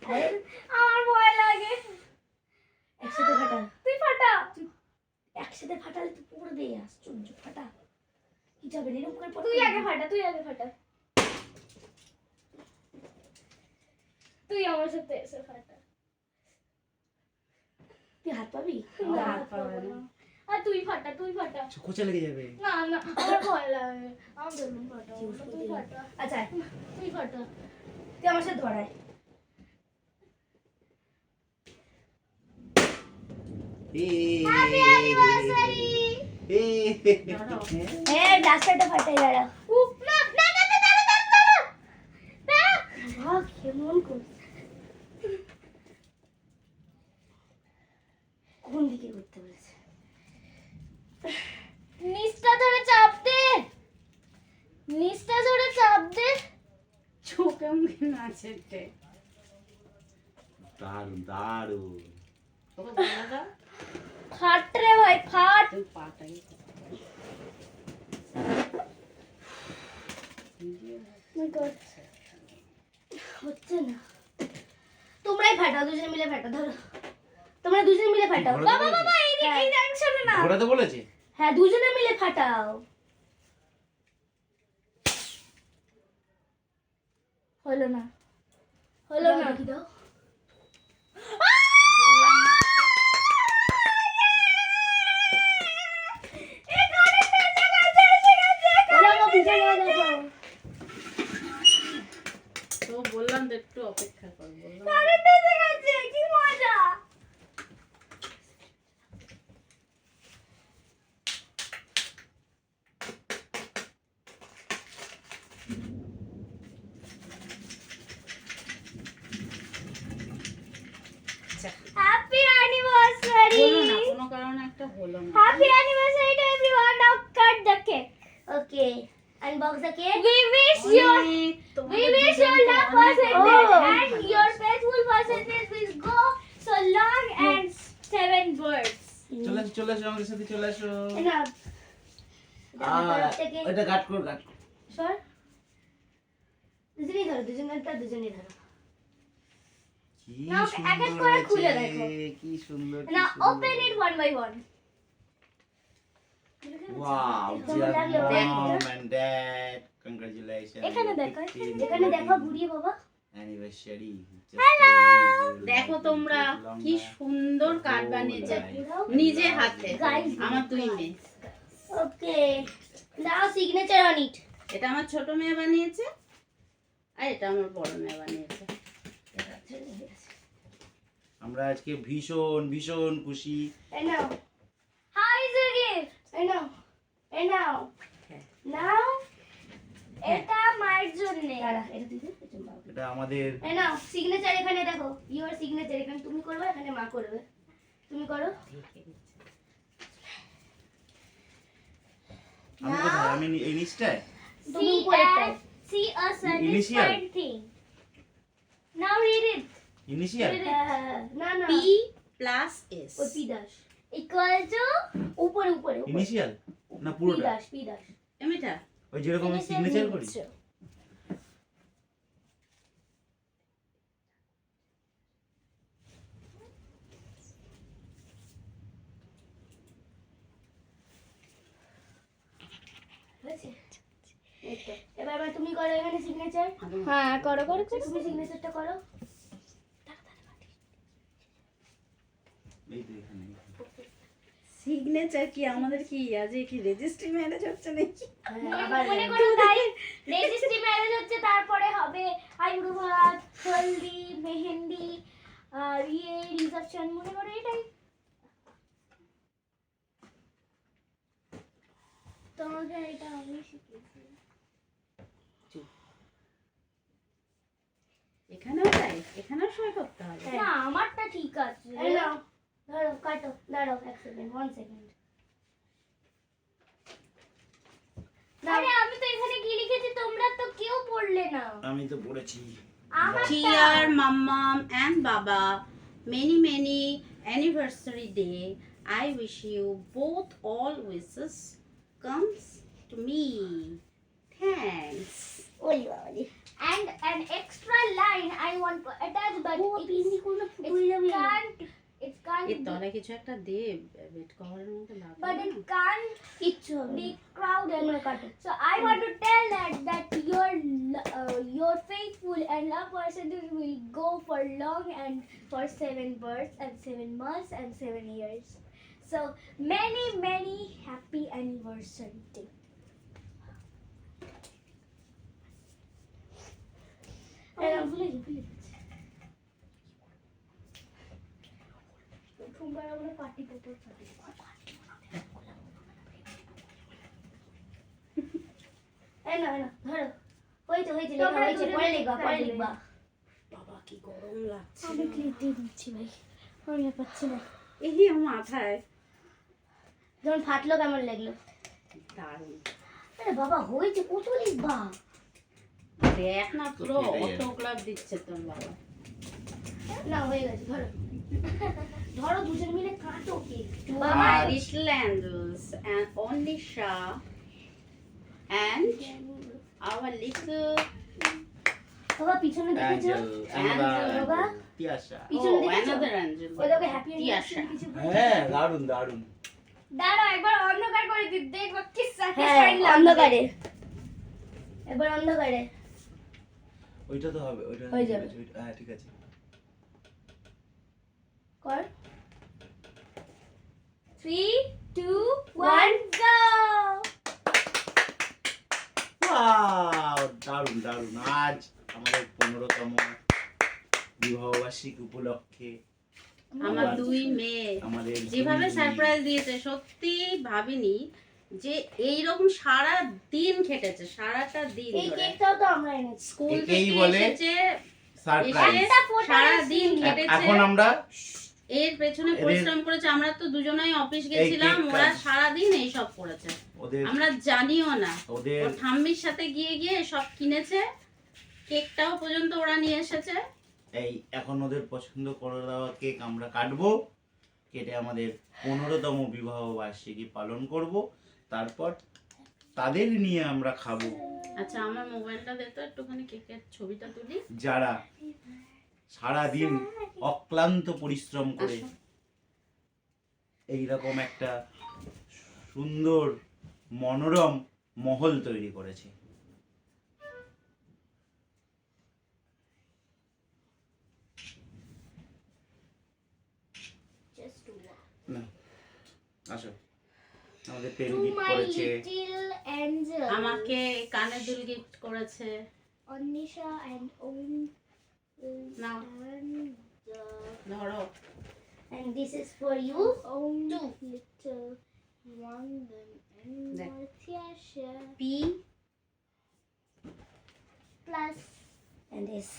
আমার ভয় লাগে। একসাথে ফাটা। তুই ফাটা। একসাথে ফাটালে তো পড়বে, আশ্চর্য। ফাটা। কি যাবে এরকম করে পড়ে? তুই আগে ফাটা, তুই আগে ফাটা। তুই আমার সাথে এসে ফাটা। তুই হাত পাবি? না, হাত পাবো না। আর তুই ফাটা, তুই ফাটা। কোচা লেগে যাবে। না না, আমার ভয় লাগে। আমার বেলুন ফাটা। তুই ফাটা। আচ্ছা তুই ফাটা। তুই আমার সাথে ধরায়। Happy anniversary. ডাস্টারটা ফাটাই দাঁড়া। না না না না, দাঁড়া দাঁড়া দাঁড়া দাঁড়া। কেমন করছিস? কোন দিকে করতে বলেছে? নিচটা ধরে চাপ দে, নিচটা ধরে চাপ দে। চোখে মুখে নাচেতে দারুণ দারুণ। তোকে বলা দাও ফাট রে ভাই, ফাট। তুই পাটাই হচ্ছে না। তোমরাই ফাটাও, দুজনে মিলে ফাটাও। ধরো, তোমরা দুজনে মিলে ফাটাও। বাবা, বাবা, এই ডাইরেকশনে না। ঘোরাতে বলেছে? হ্যাঁ, দুজনে মিলে ফাটাও। হলো না, হলো না। কি দাও? তো বললাম তো একটু অপেক্ষা কর, বললাম কারেন্ট এসে গেছে, কি মজা। Happy anniversary. হলো না, কোনো কারণে একটা হলো না। Happy anniversary to everyone. Now cut the cake. Okay, unbox the cake. We wish you We wish your love percentage and your faithful percentage will go so long and 7 words. চলে আসো, চলে আসো, আমাদের সাথে চলে আসো। না, এটা কাট কর, কাট কর। সর। দুজনেই ধরো, দুজনেই ধরো। কি নাও, এক এক সুন্দর করে খুলে হয়েছে, দেখো। কি সুন্দর, কি Now সুন্দর। open it one by one. Wow, কেমন dear লাগলো? mom and dad, congratulations. এখানে দেখো, 15th এখানে দেখো, ঘুরিয়ে বাবা। anniversary. দেখো তোমরা কি সুন্দর কার্ড বানিয়েছে নিজে হাতে। Guys, আমার দুই মেয়ে, ওকে, নাও সিগনেচার অন ইট। এটা আমার ছোট মেয়ে বানিয়েছে আর এটা আমার বড় মেয়ে বানিয়েছে। আমরা আজকে ভীষণ ভীষণ খুশি। এই নাও, How is your gift? এই নাও, এই নাও, হ্যাঁ। নাও। এটা মায়ের জন্য। দাঁড়া, এটা দিতে, এটা মা। এটা আমাদের এই নাও, সিগনেচার এখানে দেখো। ইওর সিগনেচার এখানে তুমি করবে, এখানে মা করবে। তুমি করো। আমি কোথায়? আমি এই নিচটায়। তুমি See উপরেরটায়। see a Initial. satisfied thing. Now read it. Initial. হ্যাঁ, না না, P plus S ওই পি দাস। Equal to উপরে উপরে উপরে। ইনিশিয়াল না পি পুরোটা? দাস, পি দাস। এমিটা ওই যেরকম সিগনেচার করি। হয়েছে? এই তো। এবার তুমি করো এখানে সিগনেচার। হ্যাঁ, করো করো করো। তুমি সিগনেচারটা করো। এই তো এখানে। সিগনেচার কি আমাদের কি আজ কি রেজিস্ট্রি ম্যারেজ হচ্ছে নাকি? আবার মনে করো তাই রেজিস্ট্রি ম্যারেজ হচ্ছে, তারপরে হবে আইবুড়ো ভাত, হলদি, মেহেন্দি, আর রিসেপশন। মনে করো এটাই। তোমাকে এটা আমি শিখিয়েছি। এখানেও তাই, এখানেও সই করতে হবে। না, আমারটা ঠিক আছে। এই নাও, ধরো, কাটো, দাঁড়াও, এক সেকেন্ড, 1 সেকেন্ড। আরে আমি তো এখানে কি লিখেছি তোমরা তো কেউ পড়লে না। আমি তো পড়েছি। আমারটা Dear Mammam and Baba, many anniversary day. I wish you both all wishes comes to me. Thanks. ওলি বাবালি And an extra line I want to attach, but ও পিন্ডি কোন ফুটে যাবে it can't এর তলায় কিছু একটা দে বেড কভারের মধ্যে লাগবে but it can't কিচ্ছু হবে be crowded. তোমরা কাটো So I want to tell that your faithful and love person will go for long and for 7 births and 7 months and 7 years. So many happy anniversary day. এরা ভুলে গেছি প্রথমবার আমরা party paper party এই না না ধরো হয়েছে লেখা তোমরা হয়েছে দুজনে পরে লিখবা লিখবা, পরে লিখবে। লিখবা বাবা কি গরম লাগছে আমি ক্লিপ দিয়ে দিচ্ছি ভাই আমি আর পাচ্ছি না এই আমার মাথায় যখন ফাটলো কেমন লাগলো দারুণ আরে বাবা হয়েছে কত লিখবা দেখ না পুরো এটাই আর কি। অটোগ্রাফ দিচ্ছে তোর বাবা না হয়ে গেছে ধরো ধরো দুজন মিলে কাটো কেক My আর- little angels and Onisha and our little বাবা পিছনে দেখেছো অ্যাঞ্জেল অ্যানাদার বাবা। তিয়াশা পিছনে oh, দেখেছো another angel ওই দেখো হ্যাপি তিয়াশা কিছু হ্যাঁ দারুন দারুন দাঁড়াও একবার অন্ধকার করে দিই দেখবো কি হ্যাঁ স্যাটিসফাইড লাগবে অন্ধকারে এবার অন্ধকারে ওইটা তো হবে ওইটা হয়ে যাবে। হ্যাঁ ঠিক আছে কর 3 2 1 go ওয়াও দারুন দারুন আজ আমাদের 15তম বিবাহবার্ষিকী উপলক্ষে আমার দুই মেয়ে আমাদের যেভাবে দুই- সারপ্রাইজ দিয়েছে সত্যি ভাবিনি যে এইরকম সারা দিন খেটেছে সারাটা দিন এই ধরে কেকটাও তো আমরা এনেছি স্কুল একেই থেকে বলে এসেছে সারপ্রাইজ সারা দিন খেটেছে এখন আমরা এর পেছনে এদের- পরিশ্রম করেছে আমরা তো দুজনেই অফিস গেছিলাম কেক ওরা কাট- সারা দিন এই সব করেছে ওদের আমরা জানিও না ওদের ওর ঠাম্মির সাথে গিয়ে সব কিনেছে কেকটাও পর্যন্ত ওরা নিয়ে এসেছে এই এখন ওদের পছন্দ করে দেওয়া কেক আমরা কাটবো কেটে আমাদের 15তম বিবাহ বার্ষিকী পালন করব তারপর তাদের নিয়ে আমরা খাবো আচ্ছা আমার মোবাইলটা দে তো একটুখানি কেকের ছবিটা তুলি যারা সারা দিন অক্লান্ত পরিশ্রম করে আসো। এইরকম একটা সুন্দর মনোরম মহল তৈরি করেছে just one না আসো আমাদের পেন to গিফট my করেছে little angel আমাকে কানের দুল গিফট করেছে Onisha and Om now and ধরো and this is for you Om Two. little Wandam and There. Martiasha P plus and this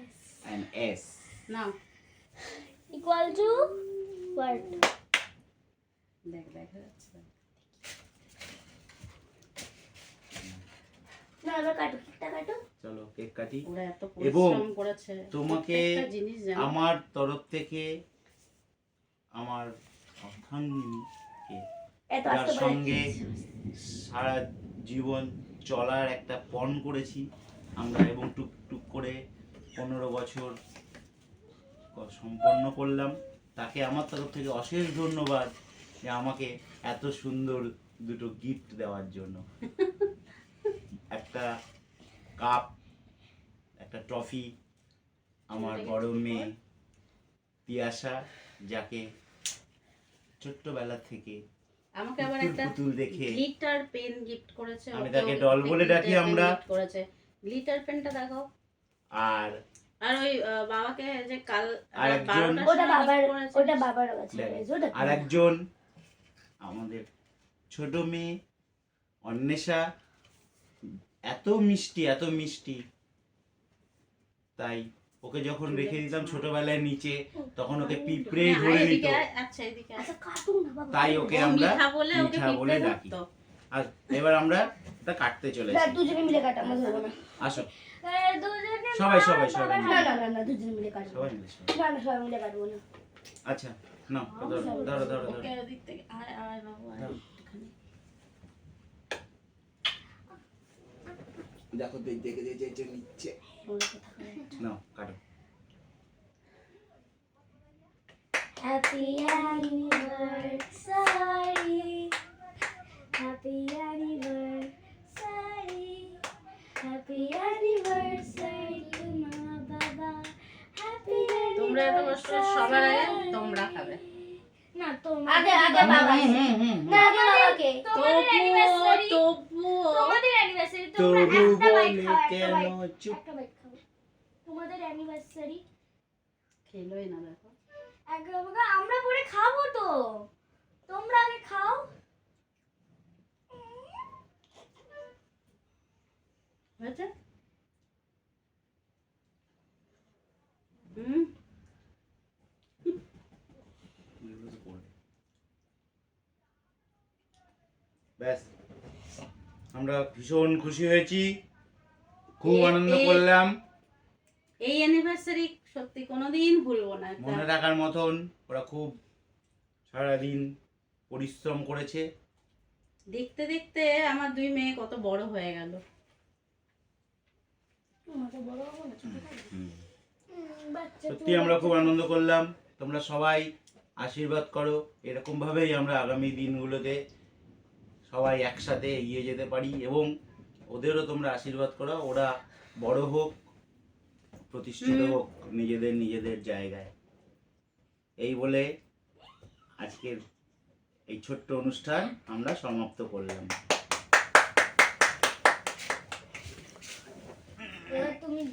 S and S now equal to what? দেখ দেখা যাচ্ছে না এবার কাটো কেকটা কাটো চলো কেক কাটি ওরা এত এবং পরিশ্রম করেছে তোমাকে প্রত্যেকটা জিনিস জানো আমার তরফ থেকে আমার অর্ধাঙ্গিনীকে এত যার আসতে পারে সঙ্গে সারা জীবন চলার একটা পণ করেছি আমরা এবং টুকটুক করে 15 বছর সম্পন্ন করলাম তাকে আমার তরফ থেকে অশেষ ধন্যবাদ যে আমাকে এত সুন্দর দুটো গিফট দেওয়ার জন্য একটা কাপ একটা ট্রফি আমার বড় মেয়ে তিয়াশা যাকে ছোট্টবেলা থেকে আমাকে আবার পুতুল একটা পুতুল দেখে গ্লিটার পেন গিফট করেছে আমি ওকেও তাকে ডল বলে glitter ডাকি pen আমরা। gift করেছে গ্লিটার পেনটা দেখো আর আর ওই বাবাকে যে কাল আর রাত একজন- 12টার ওটা সময় বাবার gift করেছে। ওটা বাবার কাছে দেখ, রয়েছে, ওটা আর একজন আমাদের ছোট মেয়ে অন্বেষা এত মিষ্টি তাই ওকে যখন রেখে দিতাম ছোটবেলায় নিচে তখন ওকে পিঁপড়ে হ্যাঁ, ধরে নিত এদিকে আয়, আচ্ছা এদিকে আয়। আচ্ছা কাটো না বাবা তাই ওকে ও আমরা মিঠা বলে ওকে মিঠা বলে পিঁপড়ে ডাকি ধরতো। আর এবার আমরা এটা কাটতে না চলেছি দুজনে মিলে কাটো আমরা ধরবো না আসো দুজনে সবাই মা, সবাই বাবার সবাই না না না না দুজনে মিলে কাটবো সবাই মিলে সবাই। না না সবাই মিলে কাটবো না আচ্ছা না ধরো ধরো ধরো ধরো ওকে ওদিক থেকে আয় আয় বাবু আয় দাও। একটুখানি। দেখো দেখে যে নিচ্ছে নাও কাটো Happy anniversary. Happy anniversary. Happy anniversary to Mama Baba. Happy তোমরা এত কষ্ট সবার আগে তোমরা খাবে। না তোমরা আগে বাবা না আগে বাবাকে তোমাদের anniversary তবুও তোমাদের অ্যানিভার্সারি তোমরা তবু একটা বাইট বলে খাও কেন চুপ একটা বাইট খাও তোমাদের অ্যানিভার্সারি খেলোই না দেখো। একবার আমরা পরে খাবো তো তোমরা আগে খাও হয়েছে? হুম ব্যাস আমরা ভীষণ খুশি হয়েছি খুব আনন্দ করলাম এই অ্যানিভার্সারি সত্যি কোনোদিন ভুলবো না। মনে রাখার মতন ওরা খুব সারাদিন পরিশ্রম করেছে দেখতে দেখতে আমার দুই মেয়ে কত বড় হয়ে গেল। বাচ্চা সত্যি আমরা খুব আনন্দ করলাম তোমরা সবাই আশীর্বাদ করো এরকম ভাবেই আমরা আগামী দিনগুলোতে সবাই একসাথে এগিয়ে যেতে পারি এবং ওদেরও তোমরা আশীর্বাদ করো ওরা বড় হোক প্রতিষ্ঠিত হোক নিজেদের জায়গায় এই বলে আজকের এই ছোট্ট অনুষ্ঠান আমরা সমাপ্ত করলাম এবার তুমি